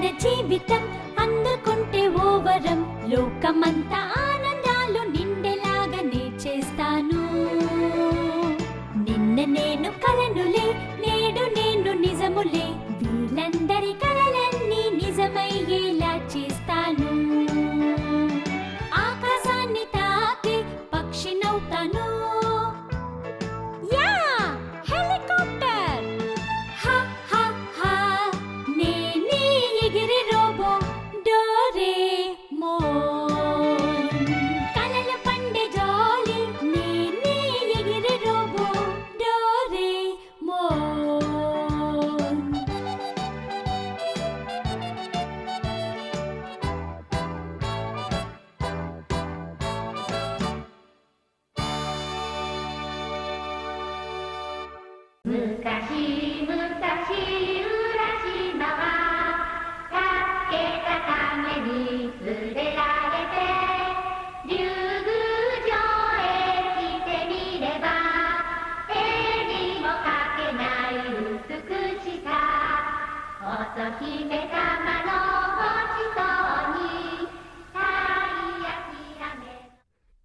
మన జీవితం అందుకుంటే ఓవరం లోకమంతా ఆనందాలు నిండేలాగా నే చేస్తాను నిన్న నేను కలనులే నేడు నేను నిజములే వీళ్ళందరి కలలన్నీ నిజమయ్యేలా చేస్తాను ఆకాశాన్ని తాకి పక్షినవుతాను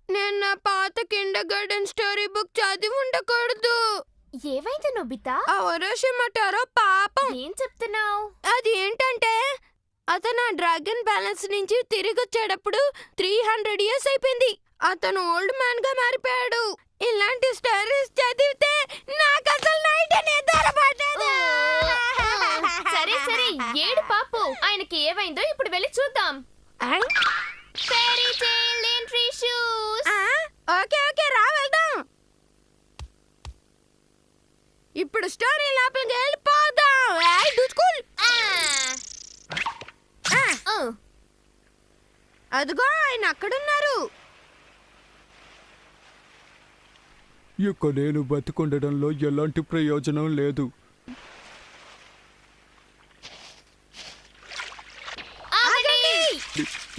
నేను నా పాత కిండర్గార్టెన్ స్టోరీ బుక్ చదివి ఉండకూడదు. ఏమైంది నోబితా? ఆ ఒరోషిమటారో పాపం. ఏం చెప్తున్నావు? అది ఏంటంటే అతను ఆ డ్రాగన్ బ్యాలెన్స్ నుంచి తిరిగి వచ్చేటప్పుడు 300 ఇయర్స్ అయిపోయింది. అతను ఓల్డ్ మ్యాన్ గా మారిపోయాడు. ఇలాంటి స్టోరీస్ చదివితే నాకు అసలు నైట్ నిద్ర పట్టదు. సరే సరే ఏడు పాపు. ఆయనకి ఏమైందో ఇప్పుడు వెళ్ళి చూద్దాం. Fairy tale entry shoes. Okay okay రా వెళ్దాం. ఇప్పుడు స్టోరీ లోపలికి వెళ్ళిపోదాం. అదిగో ఆయన అక్కడున్నారు. ఇక నేను బతికుండడంలో ఎలాంటి ప్రయోజనం లేదు.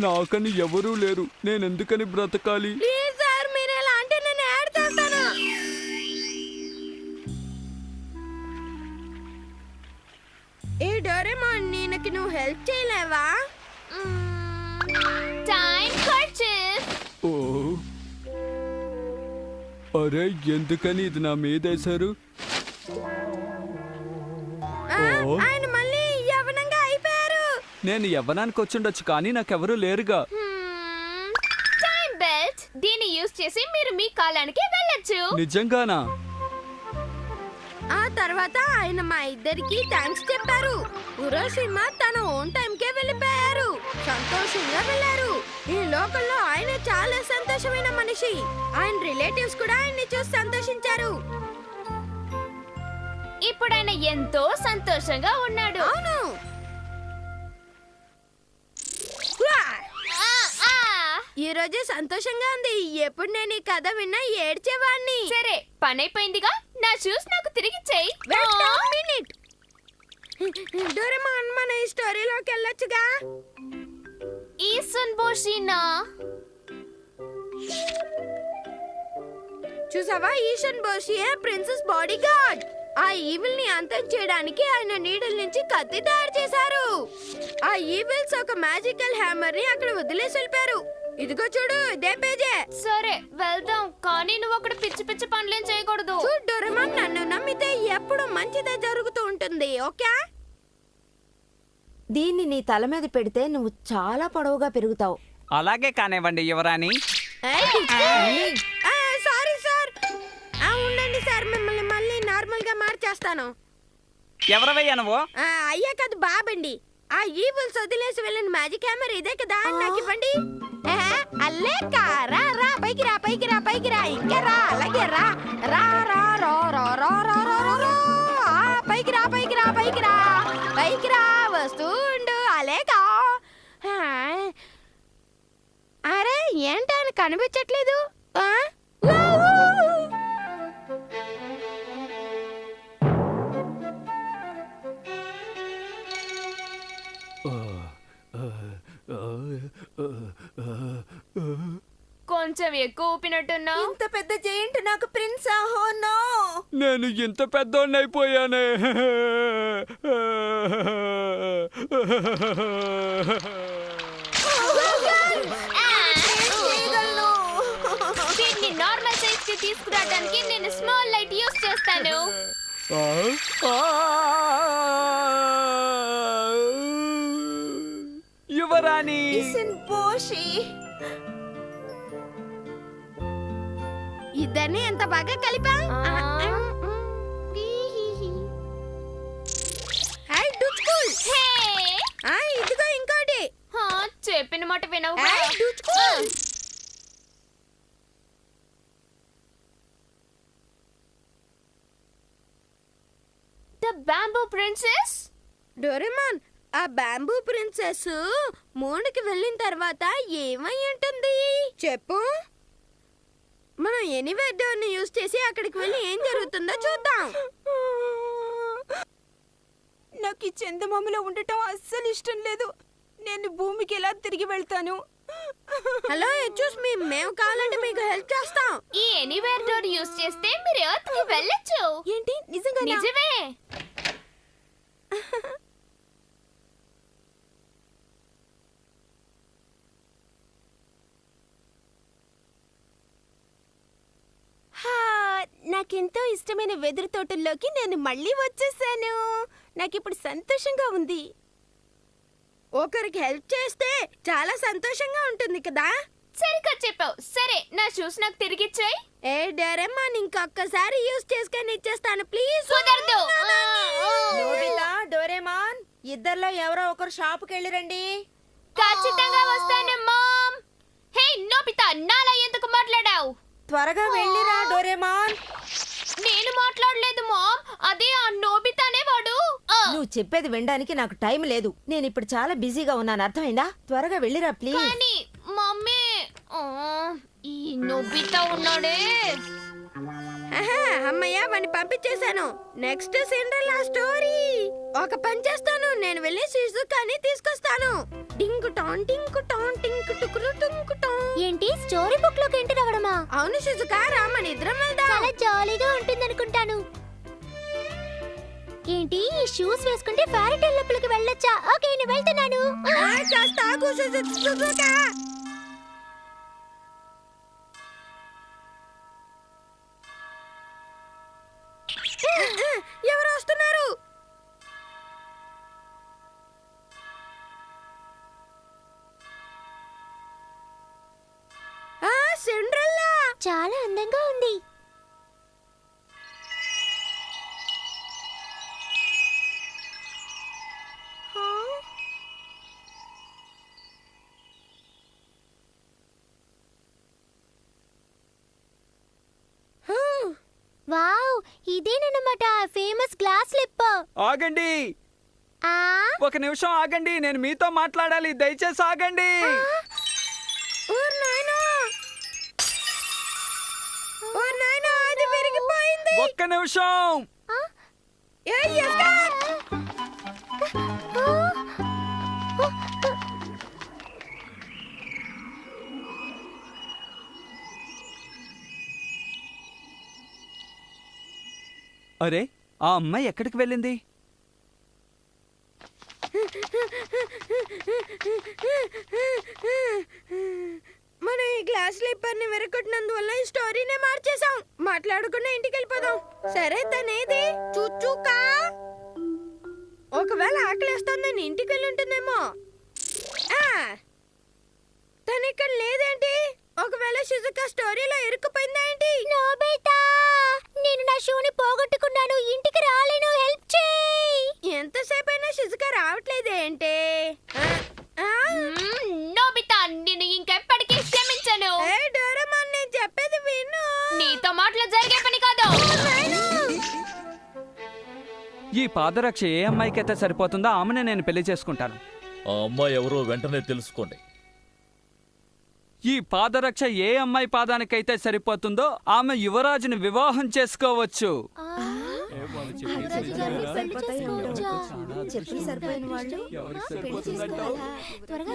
నాకని ఎవరూ లేరు. నేనెందుకని బ్రతకాలి? సార్ మీరు ఎలా అంటే నేను యాడ్ చేస్తాను. ఏ డోరేమాన్ నీకు నువ్వు హెల్ప్ చేయలేవా? Time kerchief. ఓ అరే ఎందుకని ఇది నా మీదేశారు? ఆయన మళ్ళీ యవ్వనంగా అయిపోయారు. నేను యవ్వనానికి వచ్చుండొచ్చు కానీ నాకెవరూ లేరుగా. Time belt. దీన్ని యూస్ చేసి మీరు మీ కాలానికి వెళ్ళొచ్చు. నిజంగానా? ఆ తర్వాత ఆయన మా ఇద్దరికి థ్యాంక్స్ చెప్పారు. ఉరోషిమా తన ఓన్ టైంకే వెళ్ళిపోయారు. సంతోషంగా వెళ్ళారు. ఈ లోకల్లో ఆయన చాలా సంతోషమైన మనిషి. ఆయన రిలేటివ్స్ కూడా ఆయన్ని చూసి సంతోషించారు. ఇప్పుడు ఆయన ఎంతో సంతోషంగా ఉన్నాడు. అవును. ఈ రోజు సంతోషంగా ఉంది. ఎప్పుడు నేను ఈ కథ విన్నా ఏడ్చేవాణ్ణి. సరే పని అయిపోయిందిగా. నా షూస్ నాకు తిరిగి చెయ్యి. డోరేమాన్ మన ఈ స్టోరీలోకి వెళ్ళొచ్చుగా. ఈ సున్బోషినా చూసావా? Ehsaan బోషియే princess body guard. ఆ ఈవిల్ ని అంతం చేయడానికి ఆయన నీడల నుంచి కత్తి తయారు చేశారు. ఆ ఈవిల్స్ ఒక మ్యాజికల్ హ్యామర్ ని అక్కడ వదిలేసి వెళ్ళిపోయారు. ఇదిగో చూడు, ఇదే పేజే. సరే వెళ్దాం, కానీ నువ్వు అక్కడ పిచ్చి పిచ్చి పనులేం చేయకూడదు. చూడు డోరేమాన్, నన్ను నమ్మితే ఎప్పుడు మంచిదే జరుగుతూ ఉంటుంది. ఓకే? దీన్ని నీ తల మీద పెడితే నువ్వు చాలా పొడవుగా పెరుగుతావు. అలాగే కానివ్వండి యువరాణి. Sorry sir. ఉండండి సార్, మిమ్మల్ని మళ్ళీ నార్మల్ గా మార్చేస్తాను. ఎవరవయ్యా నువ్వు? అయ్యా కాదు, బాబండి. ఆ ఈవిల్స్ వదిలేసి వెళ్ళిన మ్యాజిక్ హ్యామర్ ఇదే కదా, నాకు ఇవ్వండి. అల్లే రా రా, పైకి రా పైకి రా పైకి రా, ఇంకా రా, అలాగే రా రా రా రా రా రా రా రా రా, పైకి రా పైకి రా పైకి రా పైకి రా, వస్తూ ఉండు, అలేగా. అరే ఏంటి ఆయన కనిపించట్లేదు? కొంచెం ఎక్కువ ఊపినట్టున్నా. ఇంత పెద్ద జెయింట్ నాకు ప్రిన్స్. ఆహో నో, నేను ఇంత పెద్దోడినైపోయానే. దీన్ని నార్మల్ సైజ్ కి తీసుకురావడానికి నేను స్మాల్ లైట్ యూస్ చేస్తాను. యువరాణి ఇద్దరిని ఎంత బాగా కలిపా. హాయ్ డుచ్కుల్. హే! ఇదిగో ఇంకోటి. చెప్పిన మాట వినవు. హాయ్ డుచ్కుల్. The bamboo princess. డోరేమాన్, ఆ బ్యాంబూ ప్రిన్సెస్ మూడుకి వెళ్ళిన తర్వాత ఏమై ఉంటుంది చెప్పు. మనం ఎనీవేర్ డోర్ ని యూజ్ చేసి అక్కడికి వెళ్ళి ఏం జరుగుతుందో చూద్దాం. నాకు ఈ చందమామలో ఉండటం అస్సలు ఇష్టం లేదు. నేను భూమికి ఎలా తిరిగి వెళ్తాను? హలో ఎచ్యూస్ మీ, మేము కావాలంటే మీకు హెల్ప్ చేస్తాం. ఈ ఎనీవేర్ డోర్ యూస్ చేస్తే మీరు ఎర్త్ కి వెళ్ళొచ్చు. ఏంటి నిజంగా? నిజమే. నాకెంతో ఇష్టమైన వెదురు తోటల్లోకి నేను మళ్ళీ వచ్చేసాను. నాకిప్పుడు సంతోషంగా ఉంది. ఒకరికి హెల్ప్ చేస్తే చాలా సంతోషంగా ఉంటుంది కదా. సరిగ్గా చెప్పావు. సరే, నా షూస్ నాకు తిరిగిచ్చాయి. ఏ డోరేమాన్, ఇంకొకసారి యూజ్ చేసుకొని ఇచ్చేస్తాను ప్లీజ్. కుదరదు. నోబితా, డోరేమాన్, ఇద్దర్లో ఎవరో ఒకరు షాపుకి వెళ్ళి రండి. ఖచ్చితంగా వస్తాను మామ్. హే నోబితా, నాలా ఎందుకు మాట్లాడావు? త్వరగా వెళ్ళిరా డోరేమాన్. నేను మాట్లాడలేదు మామ్. అదే ఆ నోబితానే వాడు. నువ్వు చెప్పేది వినడానికి నాకు టైం లేదు. నేను ఇప్పుడు చాలా బిజీగా ఉన్నాను, అర్థమైందా? త్వరగా వెళ్ళిరా ప్లీజ్. కానీ మమ్మీ, ఈ నోబితా ఉన్నాడే. అమ్మయ్య, వాడిని పంపించేశాను. Next Cinderella story. ఒక పని చేస్తాను, నేను వెళ్ళి షిజుకాని తీసుకొస్తాను. టింకు టాన్ టింకు టాన్ టింకు టుకురు టింకు టాన్. ఏంటి స్టోరీ బుక్ లోకి ఎంటర్ అవడమా? అవును షిజుకా, రా మన ఇద్దరం వెళ్దాం. చాలా జాలీగా ఉంటుంది అనుకుంటాను. ఏంటి ఈ షూస్ వేసుకుంటే ఫారీ టైల్ లోపలికి వెళ్ళొచ్చా? ఓకే, నేను వెళ్తున్నాను. కాస్త ఆగు షిజుకా. ఎవరు వస్తున్నారు? సిండ్రెల్లా చాలా అందంగా ఉంది. వావ్, ఇదేనన్నమాట ఫేమస్ గ్లాస్ స్లిప్. ఆగండి, ఒక నిమిషం ఆగండి. నేను మీతో మాట్లాడాలి, దయచేసి ఆగండి. అది విరిగిపోయింది. ఒక్క నిమిషం. అరే, ఆ అమ్మాయి ఎక్కడికి వెళ్ళింది? మనం ఈ గ్లాస్ స్లిప్పర్ ని విరగొట్టినందువల్ల ఈ స్టోరీనే మార్చేసాం. మాట్లాడకుండా ఇంటికి వెళ్ళిపోదాం. సరే, తనేది చూచూకా. ఒకవేళ ఆకలిస్తుందని ఇంటికి వెళ్ళి ఉంటుందేమో. తను ఇక్కడ లేదేంటి? ఒకవేళ షిజుకా స్టోరీలో ఇరుక్కుపోయిందా ఏంటి? నోబితా, నేను నా షూని పోగొట్టుకున్నాను, ఇంటికి రాలేను, హెల్ప్ చేయి. ఎంతసేపు అయినా షిజుకా రావట్లేదేంటి? నోబితా, నేను ఇంకెప్పటికీ క్షమించను. డోరేమాన్, నేను చెప్పేది విను. నీతో మాటలు జరిగే పని కాదు. ఈ పాదరక్ష ఏ అమ్మాయికైతే సరిపోతుందో ఆమెనే నేను పెళ్లి చేసుకుంటాను. ఆ అమ్మాయి ఎవరో వెంటనే తెలుసుకోండి. ఈ పాదరక్ష ఏ అమ్మాయి పాదానికైతే సరిపోతుందో ఆమె యువరాజుని వివాహం చేసుకోవచ్చు. చెప్పులు సరిపోయిన వాళ్ళు త్వరగా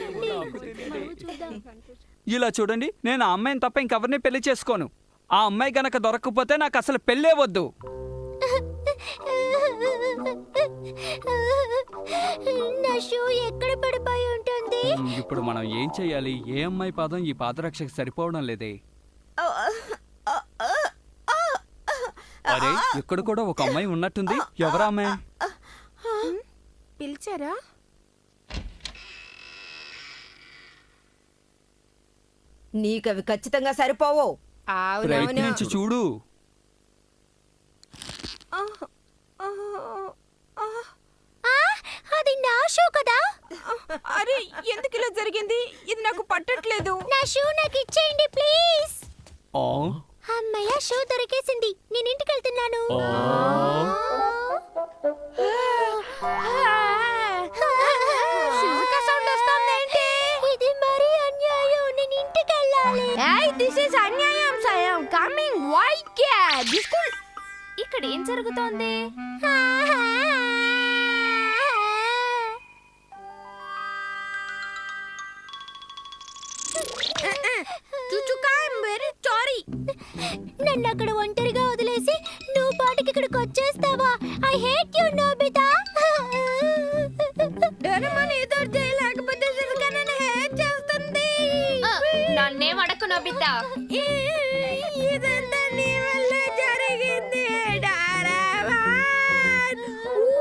ఇలా చూడండి, నేను ఆ అమ్మాయిని తప్ప ఇంకెవరిని పెళ్లి చేసుకోను. ఆ అమ్మాయి గనక దొరకకపోతే నాకు అసలు పెళ్ళే వద్దు. నా షూ ఎక్కడ పడిపోయి ఉంటుంది? ఇప్పుడు మనం ఏం చెయ్యాలి? ఏ అమ్మాయి పాదం ఈ పాదరక్షకు సరిపోవడం లేదే. అరే ఇక్కడ కూడా ఒక అమ్మాయి ఉన్నట్టుంది. ఎవరా అమ్మాయి? పిలిచారా? నీకవి ఖచ్చితంగా సరిపోవు. ప్రయత్నించి చూడు. అది నా షూ కదా? అరే ఎందుకు ఇలా జరిగింది? ఇది నాకు పట్టట్లేదు. నా షూ నాకు ఇచ్చేయండి ప్లీజ్. ఆ, అమ్మయ్య, షూ దొరికేసింది. నేను ఇంటికి వెళ్తున్నాను. శిజుకా సౌండ్ వస్తుందేంటి? ఇది మరీ అన్యాయం. నేను ఇంటికి వెళ్ళాలి. దిస్ ఇస్ అన్యాయం సాయం కమింగ్ వై క్యాట్ దిస్ ఇక్కడ ఏం జరుగుతోంది? చుచుకా ఐమ్ వెరీ సారీ. నన్ను అక్కడ ఒంటరిగా వదిలేసి నువ్వు పాటికి ఇక్కడికి వచ్చేస్తావా? I hate you Nobita. Doraemon ఏదో చేయలేకపోతే శిజుకా నన్ను హేట్ చేస్తుంది. నన్నేం అడకు నోబితా. ఇదంతా నీ వల్ల జరిగింది డోరేమాన్.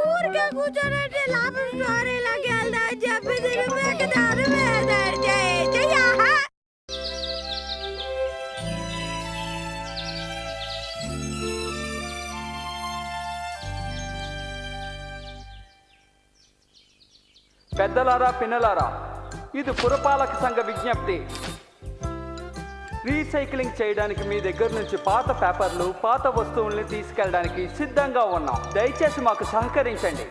ఊరికే కూర్చోనంటే లాభం స్టోరీ లాగా వెళ్దా చెప్పి తిరిగి దారు పెద్దలారా పిన్నలారా, ఇది పురపాలక సంఘ విజ్ఞప్తి. రీసైక్లింగ్ చేయడానికి మీ దగ్గర నుంచి పాత పేపర్లు, పాత వస్తువుల్ని తీసుకెళ్ళడానికి సిద్ధంగా ఉన్నాం. దయచేసి మాకు సహకరించండి.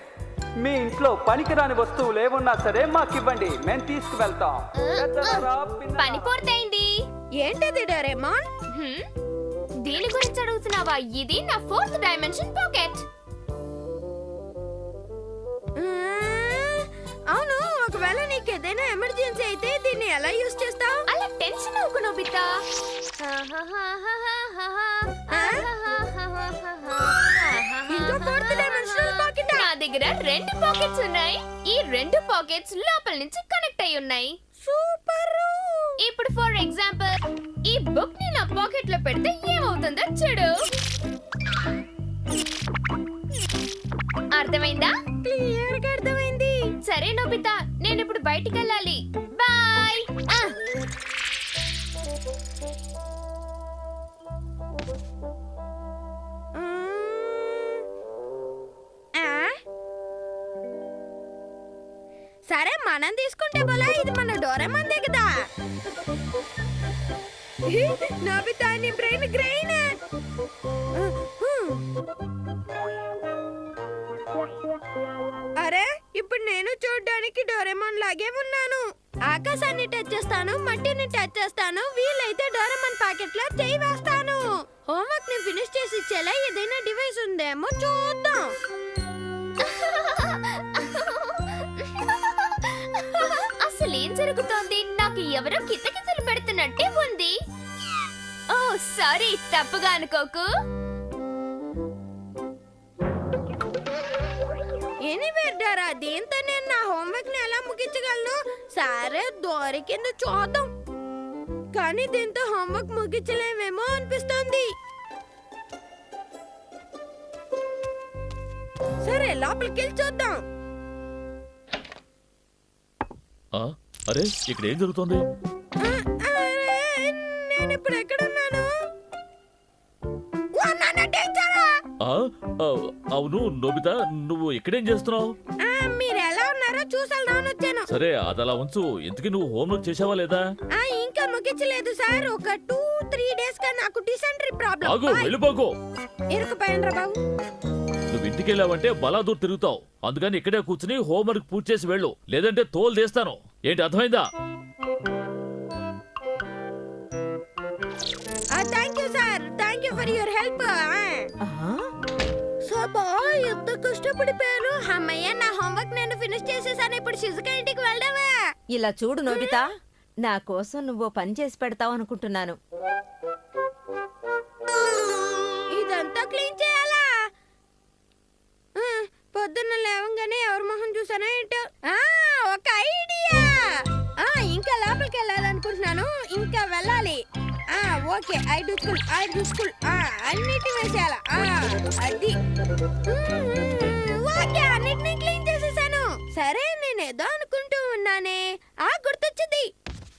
మీ ఇంట్లో పనికిరాని వస్తువులు ఏమున్నా సరే మాకు ఇవ్వండి, మేము తీసుకువెళ్తాం. పెద్దలారా, పని పిన్నలారా. పూర్తయింది. ఏంటది డోరేమాన్? హ్మ్? దీని గురించి అడుగుతున్నావా? ఇది నా 4th డైమెన్షన్ పాకెట్. అవును, ఒకవేళ నీకు ఏదైనా ఎమర్జెన్సీ అయితే దీన్ని ఎలా యూస్ చేస్తావు? అలా టెన్షన్ అవ్వకు నోబితా. ఇంకో 4th డైమెన్షనల్ పాకెట్. నా దగ్గర 2 పాకెట్స్ ఉన్నాయి. ఈ 2 పాకెట్స్ లోపల నుంచి కనెక్ట్ అయి ఉన్నాయి. సూపర్. ఇప్పుడు ఫర్ ఎగ్జాంపుల్ ఈ బుక్ ని నా పాకెట్ లో పెడితే ఏమవుతుందో చూడు. అర్థమైందా? క్లియర్ గా అర్థమైంది. సరే నోబితా, నేను ఇప్పుడు బయటికి వెళ్ళాలి. బాయ్. సరే మనం తీసుకుంటే పోలా, ఇది మన డోరేమాన్ కదా. నోబితా నీ బ్రెయిన్ గ్రెయిన్. అరే ఇప్పుడు నేను చూడ్డానికి డోరేమాన్ లాగే ఉన్నాను. ఆకాశాన్ని టచ్ చేస్తాను, మట్టిని టచ్ చేస్తాను, వీలైతే డోరేమాన్ ప్యాకెట్ లో చేయి వేస్తాను. హోంవర్క్ ని ఫినిష్ చేసి ఇచ్చేలా ఏదైనా డివైస్ ఉందేమో చూద్దాం. అసలు ఏం జరుగుతోంది? నాకు ఎవరో కితకితలు పెడుతున్నట్టే ఉంది. ఓ సారీ, తప్పుగా అనుకోకు. ఎనీవే డోరా, దీంతో నేను నా హోంవర్క్ ని ఎలా ముగించగలను? సరే దొరికింది చూద్దాం. కానీ దీంతో హోంవర్క్ ముగించలేమేమో అనిపిస్తోంది. సరే లోపలికి వెళ్ళి చూద్దాం. ఆ, అరే ఇక్కడ ఏం జరుగుతోంది? అరే, నేను ఇప్పుడు ఎక్కడున్నాను? ఓ, నాన్న డేంజరా! ఆ, ఆ, అవును నోబితా, నువ్వు ఇక్కడేం చేస్తున్నావు? మీరు ఎలా ఉన్నారో చూసాలని వచ్చాను. సరే అదలా ఉంచు. ఇంతకీ నువ్వు హోంవర్క్ చేసావా లేదా? ఇంకా ముగించలేదు సార్. ఒక 2-3 డేస్ గా నాకు డిసెంట్రీ ప్రాబ్లం. ఆగు, వెళ్ళిపోకు. ఇరుకుపోయాను బాబు. నువ్వు ఇంటికి వెళ్ళావంటే బలాదూర్ తిరుగుతావు. అందుకని ఇక్కడే కూర్చుని హోంవర్క్ పూర్తి చేసి వెళ్ళు, లేదంటే తోలు తీస్తాను. ఏంటి అర్థమైందా? Thank you sir, thank you for your help. Soba ఎంత కష్టపడిపోయాను. అమ్మయ్య, నా హోంవర్క్ నేను ఫినిష్ చేసేసాను. ఇప్పుడు శిజుకా ఇంటికి వెళ్దామా? ఇలా చూడు నోబితా, నా కోసం నువ్వు పని చేసి పెడతావు అనుకుంటున్నాను. ఇదంతా క్లీన్ చేయాలా? పొద్దున్న లేవంగానే ఎవరి మొహం చూసానో ఏంటో. ఒక ఐడియా. ఇంకా లోపలికి వెళ్ళాలనుకుంటున్నాను. ఇంకా వెళ్ళాలి. ఓకే, ఐదు స్కూల్ అన్నిటి వేసేయాల. అది ఓకే, అన్నిటిని క్లీన్ చేసేసాను. సరే, నేనేదో అనుకుంటూ ఉన్నానే, గుర్తొచ్చింది.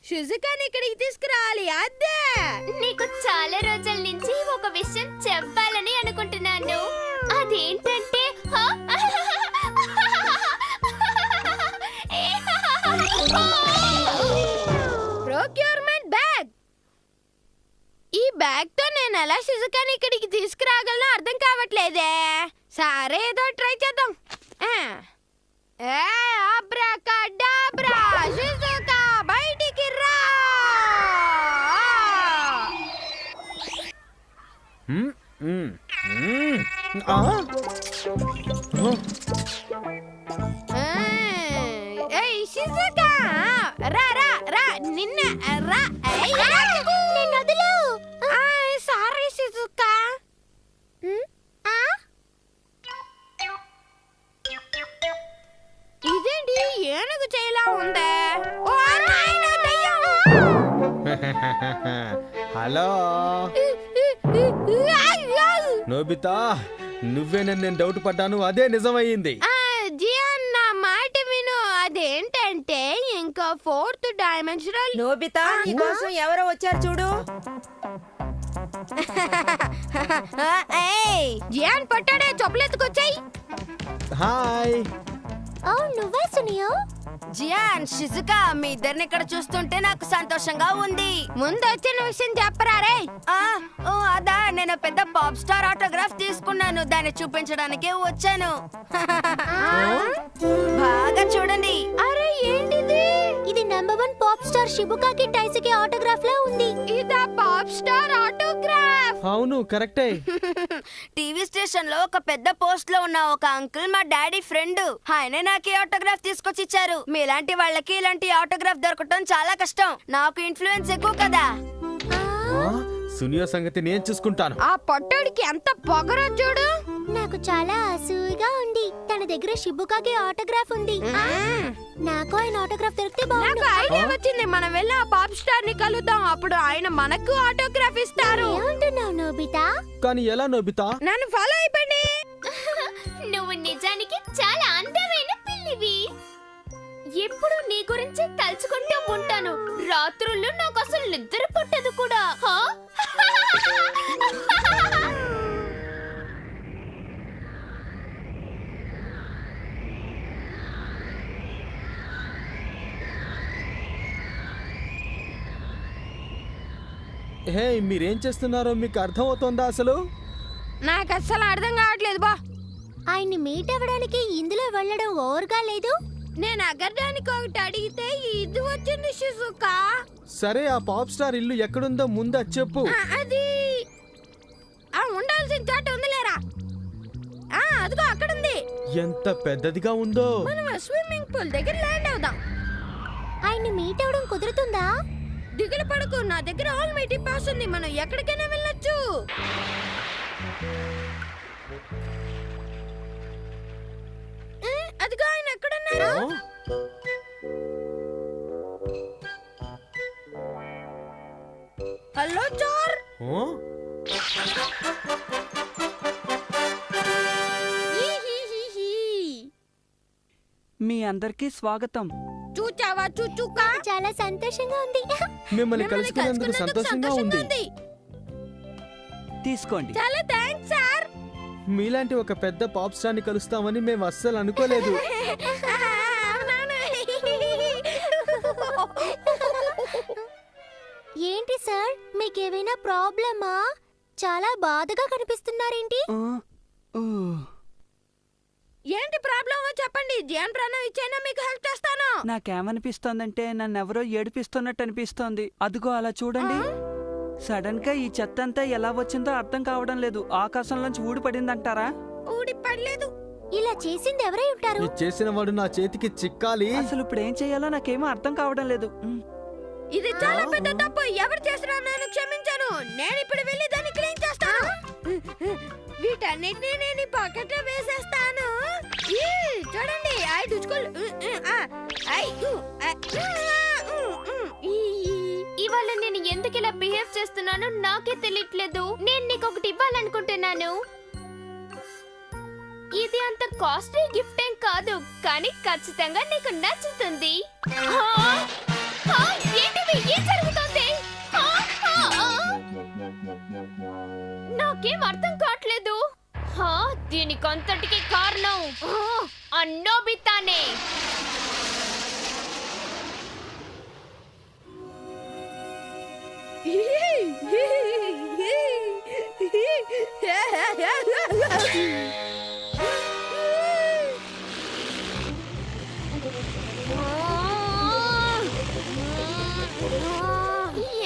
షిజుకాని ఇక్కడికి తీసుకురావాలి. అదే నీకు చాలా రోజుల నుంచి ఒక విషయం చెప్పాలని అనుకుంటున్నాను. అదేంటంటే ప్రొక్యూర్మెంట్ బ్యాగ్. ఈ బ్యాగ్ తో నేను ఎలా షిజుకాని ఇక్కడికి తీసుకురాగలను అర్థం కావట్లేదే. సరే, ఏదో ట్రై చేద్దాం. అబ్రాకడాబ్రా, షిజుకా బయటికి రా. ఏయ్ షిజుకా, రా రా రా, నిన్న రా. Sorry Shizuka. ఇదేంటి ఏనుగు చేయలా ఉందే? ఓ నాయన దయ్యం. హలో నోబితా, నువ్వేనని నేను డౌట్ పడ్డాను, అదే నిజమయ్యింది. జియాన్, నా మాట విను. అదేంటంటే ఇంకా 4th డైమెన్షనల్. నోబితా, నీకోసం ఎవరో వచ్చారు చూడు. జియాన్ పట్టాడే, చెప్పులెత్తుకొచ్చాయి. హాయ్. నువ్వే సునియో? జియాన్, షిజుకా, మీ ఇద్దరిని ఇక్కడ చూస్తుంటే నాకు సంతోషంగా ఉంది. ముందు వచ్చిన విషయం చెప్పరా రే. అదా, నేను పెద్ద పాప్ స్టార్ ఆటోగ్రాఫ్ తీసుకున్నాను. దాన్ని చూపించడానికే వచ్చాను. బాగా చూడండి. అరే ఏంటిది? ఇది #1 పాప్ స్టార్ షిబుకాకి టైసుకి ఆటోగ్రాఫ్ లా ఉంది. ఇదా పాప్ స్టార్ ఆటోగ్రాఫ్? అవును, కరెక్టే. టీవీ స్టేషన్ లో ఒక పెద్ద పోస్ట్ లో ఉన్న ఒక అంకుల్ మా డాడీ ఫ్రెండ్. ఆయన నాకు ఆటోగ్రాఫ్ తీసుకొచ్చి ఇచ్చారు. మీలాంటి వాళ్ళకి ఇలాంటి ఆటోగ్రాఫ్ దొరకటం చాలా కష్టం. నాకు ఇన్ఫ్లుయెన్స్ ఎక్కువ కదా. సునియో సంగతి నేను చూసుకుంటాను. ఆ పొట్టోడికి ఎంత పొగరో చూడు. నాకు చాలా అసూయగా ఉంది. తన దగ్గర షిబుకాకి ఆటోగ్రాఫ్ ఉంది. నాకు ఆయన ఆటోగ్రాఫ్ దొరికితే బాగుండు. నాకు ఐడియా వచ్చింది. మనం వెళ్ళి ఆ పాప్ స్టార్ ని కలుద్దాం. అప్పుడు ఆయన మనకు ఆటోగ్రాఫ్ ఇస్తారు. ఏమంటున్నావు నోబితా? కానీ ఎలా నోబితా? నన్ను ఫాలో అయిపోండి. నువ్వు నిజానికి చాలా అందమైన పిల్లివి. ఎప్పుడు నీ గురించి తలుచుకుంటూ ఉంటాను. రాత్రుల్లో నాకు అసలు నిద్ర పుట్టదు కూడా. హే, మీరేం చేస్తున్నారో మీకు అర్థం అవుతుందా అసలు? నాకు అస్సలు అర్థం కావట్లేదు బా. ఆయన్ని మీట్ అవ్వడానికి ఇందులో వెళ్ళడం ఓవర్గా లేదు? నేను అగర్డానికి ఒకటి అడిగితే ఇది వచ్చింది షిజుకా. సరే, ఆ పాప్ స్టార్ ఇల్లు ఎక్కడుందో ముందు చెప్పు. అది ఉండాల్సిన చోట ఉందిలేరా. అదిగో అక్కడుంది. ఎంత పెద్దదిగా ఉందో. మనం స్విమ్మింగ్ పూల్ దగ్గర ల్యాండ్ అవుదాం. ఆయన్ని మీట్ అవ్వడం కుదురుతుందా? దిగులు పడకు, నా దగ్గర ఆల్ మీటీ పాస్ ఉంది. మనం ఎక్కడికైనా వెళ్ళొచ్చు. అదిగో ఆయన ఎక్కడున్నారు? హలో చోర్. మీ అందరికీ స్వాగతం. చూచావా చూచుకా? చాలా సంతోషంగా ఉంది. మిమ్మల్ని కలుసుకున్నందుకు సంతోషంగా ఉంది. తీసుకోండి. చాలా థాంక్స్ సార్. మీలాంటి ఒక పెద్ద పాప్ స్టార్ ని కలుస్తామని మేము అస్సలు అనుకోలేదు. ఏంటి సార్, మీకేమైనా ప్రాబ్లమా? చాలా బాధగా కనిపిస్తున్నారేంటి? ఏంటి ప్రాబ్లమో చెప్పండి. జియాన్ ప్రాణం ఇచ్చైనా మీకు హెల్ప్ చేస్తాను. నాకేమనిపిస్తోందంటే నన్నెవరో ఏడిపిస్తున్నట్టు అనిపిస్తోంది. అదిగో అలా చూడండి. సడన్ గా ఈ చెత్త అంతా ఎలా వచ్చిందో అర్థం కావడం లేదు. ఆకాశంలోంచి ఊడిపడిందంటారా? ఊడిపడలేదు. ఇలా చేసింది ఎవరై ఉంటారు? ఇది చేసిన వాడు నా చేతికి చిక్కాలి. అసలు ఇప్పుడు ఏం చేయాలో నాకేమో అర్థం కావడం లేదు. ఇది చాలా పెద్ద తప్పు. ఎవరు చేసినా నేను క్షమించాను. నేను ఇప్పుడు వెళ్ళి దాన్ని క్లీన్ చేస్తాను. వీటన్నిటిని నేను పాకెట్ లో వేసేస్తాను. చూడండి ఐ డుచుకోల్ ఇవాళ నేను ఎందుకు ఇలా బిహేవ్ చేస్తున్నానో నాకే తెలియట్లేదు. నేను నీకు ఒకటి ఇవ్వాలనుకుంటున్నాను. ఇది అంత కాస్ట్లీ గిఫ్ట్ ఏం కాదు, కానీ ఖచ్చితంగా నీకు నచ్చుతుంది. ఏంటిది? ఏం జరుగుతుంది? నాకేం అర్థం కావట్లేదు. దీనికంతటికి కారణం నోబితానే.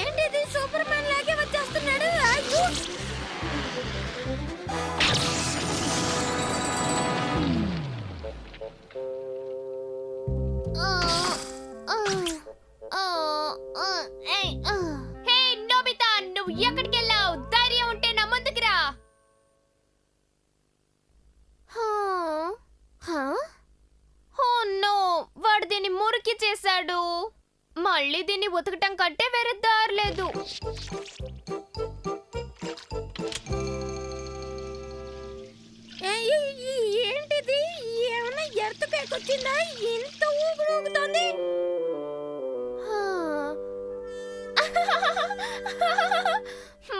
ఏంటిది? సూపర్ మ్యాన్ లాగే వచ్చేస్తున్నాడు. హే నోబితా, నువ్వు ఎక్కడికి వెళ్ళావు? ధైర్యం ఉంటే నా ముందుకు రా. నో, వాడు దీన్ని మురికి చేశాడు. మళ్ళీ దీన్ని ఉతకటం కంటే వేరే దారి లేదు. ఏంటిది? ఏమన్నా ఎర్త్ పేకొచ్చిందా? ఇంత ఊగుతుంది.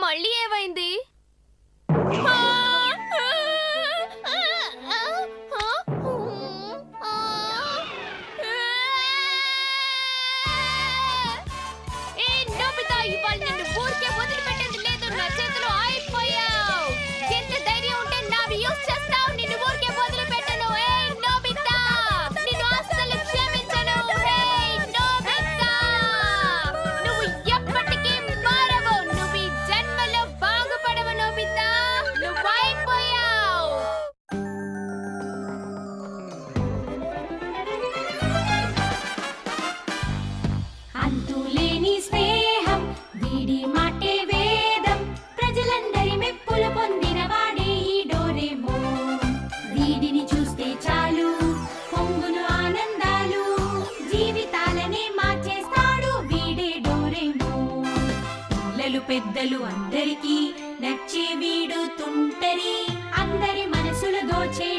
మళ్ళీ ఏమైంది? ఇవాళ నిన్ను ఊరికే వదిలిపెట్టేది లేదు. నా చేతిలో అయిపోయావు. ఎంత ధైర్యం ఉంటే నావి యూజ్ చేస్తావు. నిన్ను ఊరికే వదిలిపెట్టను. నోబితా, నిన్ను అస్సలు క్షమించను. నోబితా, నువ్వు ఎప్పటికీ మారవు. నువ్వు ఈ జన్మలో బాగుపడవు నోబితా. నువ్వు అయిపోయావు. అంతులేని స్నేహం, వీడి మాటే వేదం, ప్రజలందరి మెప్పులు పొందిన వాడే ఈ డోరేమోన్. వీడిని చూస్తే చాలు పొంగును ఆనందాలు, జీవితాలనే మార్చేస్తాడు వీడే డోరేమోన్. పిల్లలు పెద్దలు అందరికీ నచ్చే వీడు తుంటరి, అందరి మనసులు దోచే